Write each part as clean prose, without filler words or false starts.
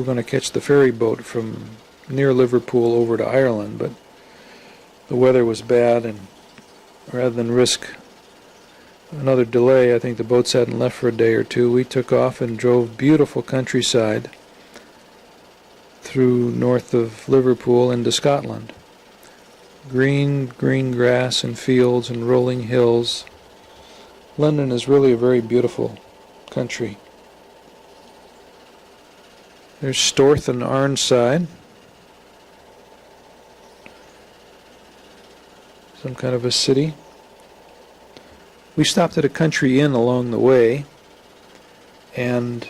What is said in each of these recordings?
going to catch the ferry boat from near Liverpool over to Ireland, but the weather was bad, and rather than risk another delay, I think the boats hadn't left for a day or two, we took off and drove beautiful countryside through north of Liverpool into Scotland. Green grass and fields and rolling hills. London is really a very beautiful country. There's Storth and Arnside. Some kind of a city. We stopped at a country inn along the way and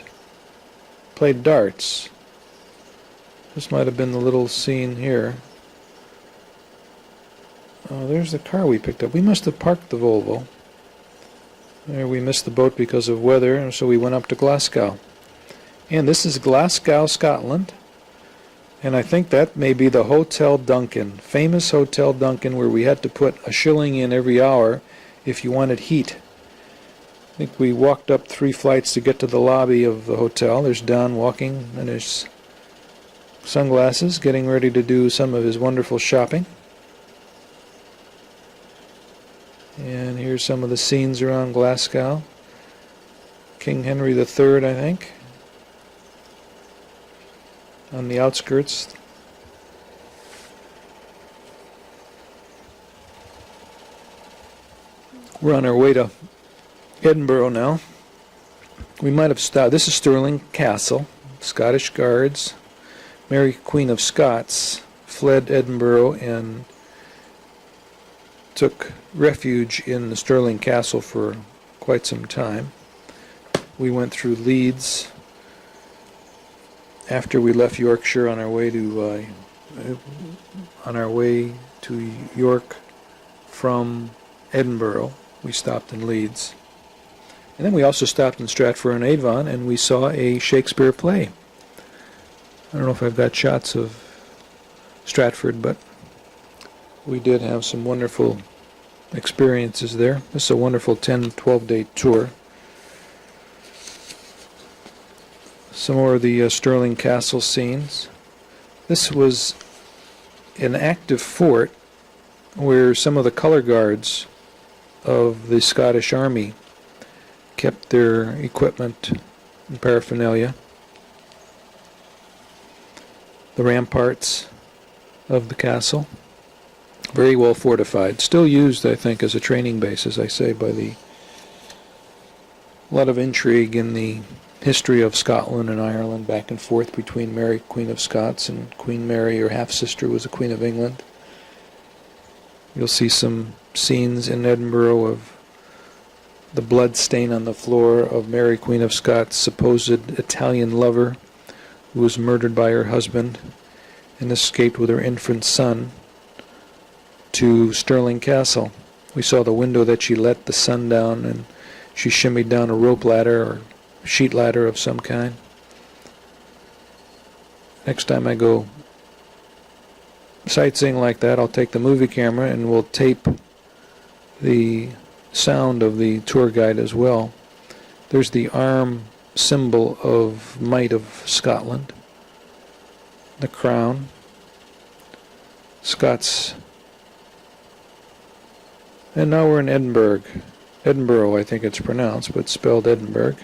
played darts. This might have been the little scene here. Oh, there's the car we picked up. We must have parked the Volvo. There, we missed the boat because of weather, and so we went up to Glasgow. And this is Glasgow, Scotland. And I think that may be the Hotel Duncan, famous Hotel Duncan, where we had to put a shilling in every hour if you wanted heat. I think we walked up 3 flights to get to the lobby of the hotel. There's Don walking, and there's sunglasses, getting ready to do some of his wonderful shopping. And here's some of the scenes around Glasgow. King Henry III, I think, on the outskirts. We're on our way to Edinburgh now. We might have stopped. This is Stirling Castle. Scottish Guards. Mary Queen of Scots fled Edinburgh and took refuge in the Stirling Castle for quite some time. We went through Leeds after we left Yorkshire on our way to York from Edinburgh. We stopped in Leeds. And then we also stopped in Stratford-on-Avon and we saw a Shakespeare play. I don't know if I've got shots of Stratford, but we did have some wonderful experiences there. This is a wonderful 10-12 day tour. Some more of the Stirling Castle scenes. This was an active fort where some of the colour guards of the Scottish Army kept their equipment and paraphernalia. The ramparts of the castle, very well fortified, still used, I think, as a training base, as I say, by a lot of intrigue in the history of Scotland and Ireland, back and forth between Mary, Queen of Scots, and Queen Mary, her half-sister, was the Queen of England. You'll see some scenes in Edinburgh of the blood stain on the floor of Mary, Queen of Scots' supposed Italian lover, who was murdered by her husband and escaped with her infant son to Stirling Castle. We saw the window that she let the sun down, and she shimmied down a rope ladder or sheet ladder of some kind. Next time I go sightseeing like that, I'll take the movie camera and we'll tape the sound of the tour guide as well. There's the arm symbol of might of Scotland, the crown, Scots, and now we're in Edinburgh. Edinburgh, I think it's pronounced, but spelled Edinburgh.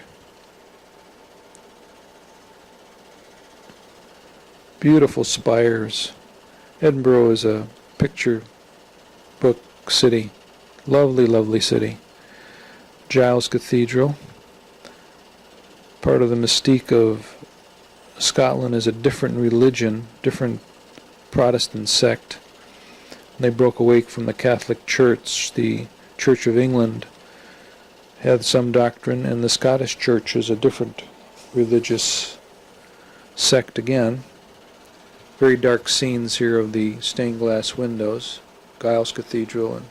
Beautiful spires. Edinburgh is a picture book city. Lovely, lovely city. Giles Cathedral. Part of the mystique of Scotland is a different religion, different Protestant sect. They broke away from the Catholic Church. The Church of England had some doctrine, and the Scottish Church is a different religious sect again. Very dark scenes here of the stained glass windows. Giles Cathedral and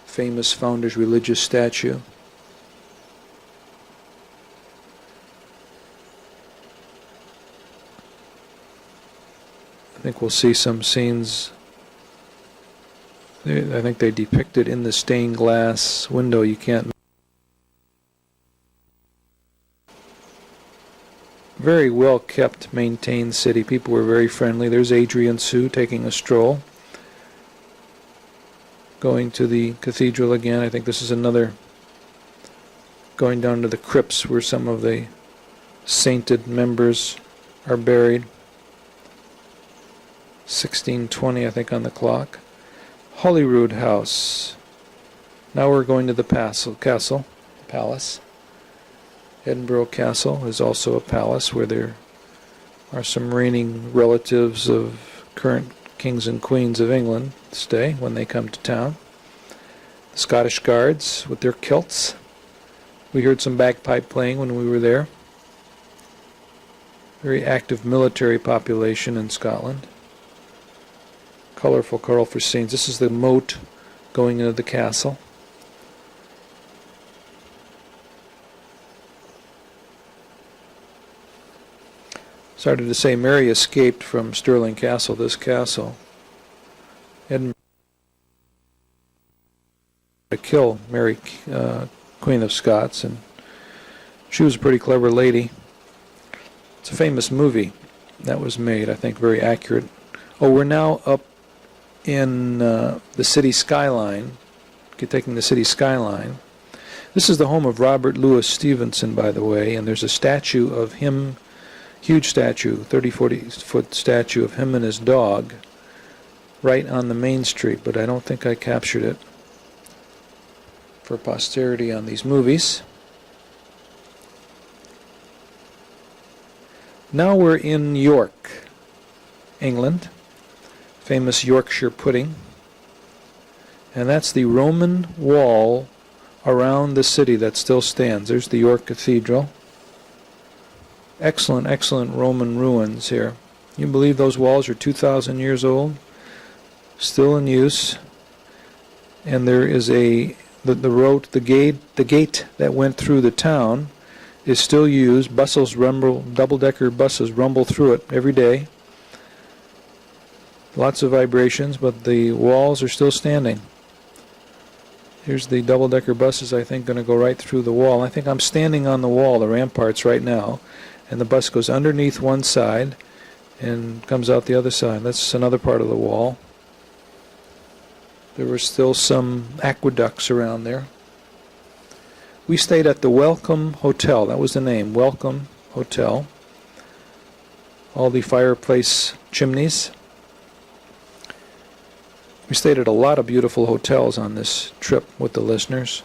famous founder's religious statue. I think we'll see some scenes. I think they depict it in the stained glass window. You can't Very well kept, maintained city. People were very friendly. There's Adrian and Sue taking a stroll. Going to the cathedral again. I think this is another, going down to the crypts where some of the sainted members are buried. 1620, I think, on the clock. Holyrood House. Now we're going to the palace. Edinburgh Castle is also a palace where there are some reigning relatives of current kings and queens of England stay when they come to town. The Scottish Guards with their kilts. We heard some bagpipe playing when we were there. Very active military population in Scotland. Colorful scenes. This is the moat going into the castle. Started to say Mary escaped from Stirling Castle, this castle. Edinburgh to kill Mary, Queen of Scots, and she was a pretty clever lady. It's a famous movie that was made, I think, very accurate. Oh, we're now up in the city skyline, taking the city skyline. This is the home of Robert Louis Stevenson, by the way, and there's a statue of him. Huge statue, 30-40-foot statue of him and his dog right on the main street, but I don't think I captured it for posterity on these movies. Now we're in York, England, famous Yorkshire pudding, and that's the Roman wall around the city that still stands. There's the York Cathedral. Excellent Roman ruins here. You believe those walls are 2,000 years old? Still in use. And there is the gate that went through the town is still used. Buses rumble, double-decker buses rumble through it every day. Lots of vibrations, but the walls are still standing. Here's the double-decker buses, I think, going to go right through the wall. I think I'm standing on the wall, the ramparts, right now. And the bus goes underneath one side and comes out the other side. That's another part of the wall. There were still some aqueducts around there. We stayed at the Welcome Hotel. That was the name, Welcome Hotel. All the fireplace chimneys. We stayed at a lot of beautiful hotels on this trip with the listeners,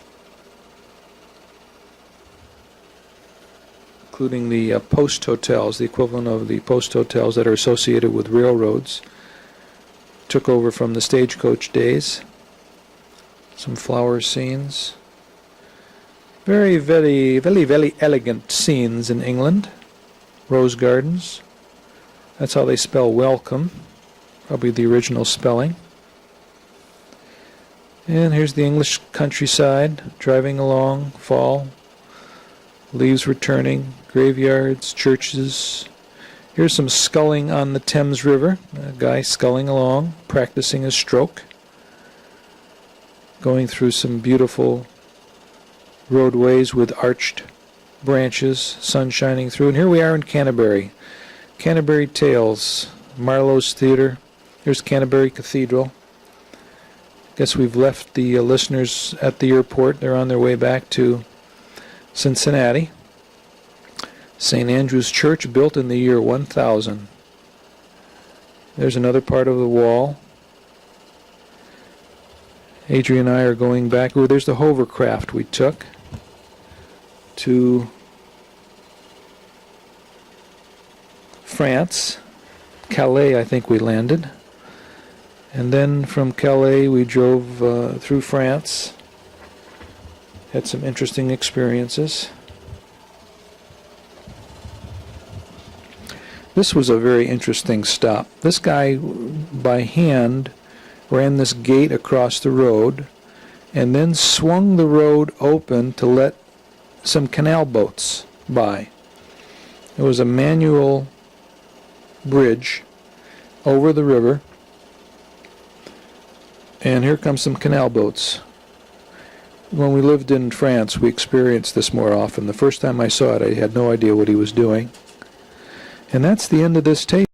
including the post hotels, the equivalent of the post hotels that are associated with railroads. Took over from the stagecoach days. Some flower scenes. Very elegant scenes in England. Rose gardens. That's how they spell welcome. Probably the original spelling. And here's the English countryside, driving along, fall. Leaves returning, graveyards, churches. Here's some sculling on the Thames River. A guy sculling along, practicing his stroke. Going through some beautiful roadways with arched branches, sun shining through. And here we are in Canterbury. Canterbury Tales, Marlowe's Theatre. Here's Canterbury Cathedral. Guess we've left the listeners at the airport. They're on their way back to Cincinnati. St. Andrew's Church, built in the year 1000. There's another part of the wall. Adrian and I are going back. Oh, there's the hovercraft we took to France. Calais, I think we landed. And then from Calais we drove through France. Had some interesting experiences. This was a very interesting stop. This guy, by hand, ran this gate across the road and then swung the road open to let some canal boats by. It was a manual bridge over the river, and here comes some canal boats. When we lived in France, we experienced this more often. The first time I saw it, I had no idea what he was doing. And that's the end of this tape.